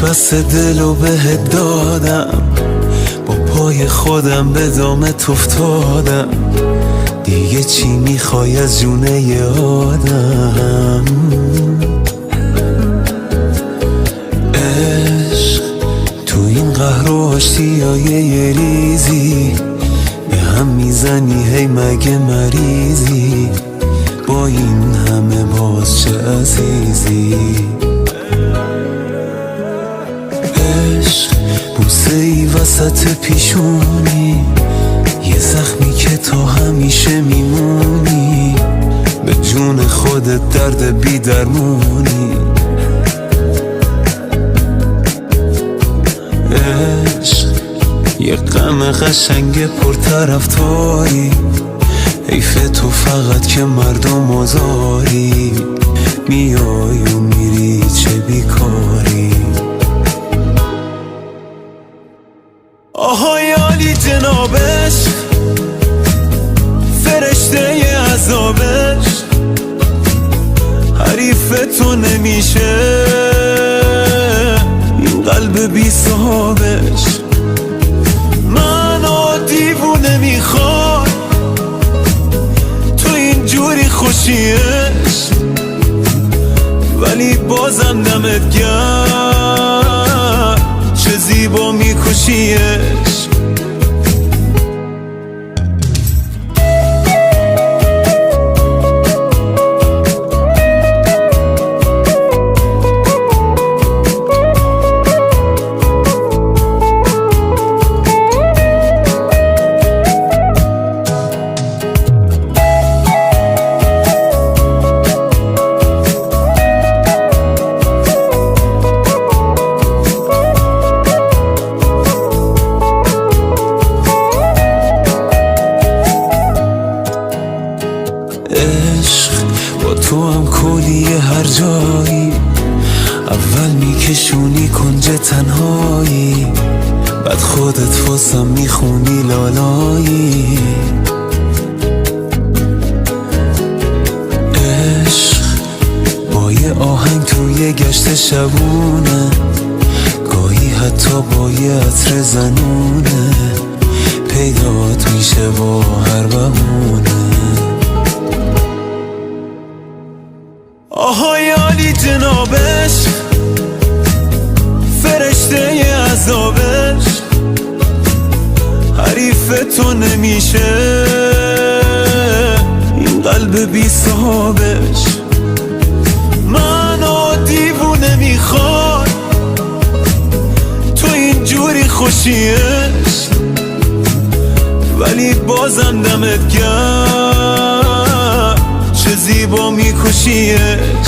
بس دلو بهت دادم، با پای خودم به دامت افتادم، دیگه چی میخوای از جونه ی آدم؟ عشق تو این قهر و آشتیای یه ریزی به هم میزنی، هی مگه مریضی؟ با این همه باز چه عزیزی؟ عشق بوسه ای وسط پیشونی، یه زخمی که تا همیشه میمونی، به جون خودت درد بی درمونی. عشق یه غم قشنگ پرطرفداری، حیف تو فقط که مردم آزاری، میای و میری چه بیکاری. آهای عالی جنابش، فرشته ی عذابش، حریف تو نمیشه این قلب بی صاحبش. منو دیوونه میخواد تو اینجوری خوشیش، ولی بازم دمت گرم چه زیبا میکشیش. عشق با تو هم کلیه هر جایی، اول میکشونی کنج تنهایی، بعد خودت واسم میخونی لالایی. عشق با یه آهنگ توی گشت شبونه، گاهی حتی با یه عطر زنونه، پیدات میشه با هر بهونه. آهای عالی جنابش، فرشته ی عذابش، حریف تو نمیشه این قلب بی صاحبش. منو دیوونه میخواد تو اینجوری خوشیش، ولی بازم دمت گرم چه زیبا میکشیش.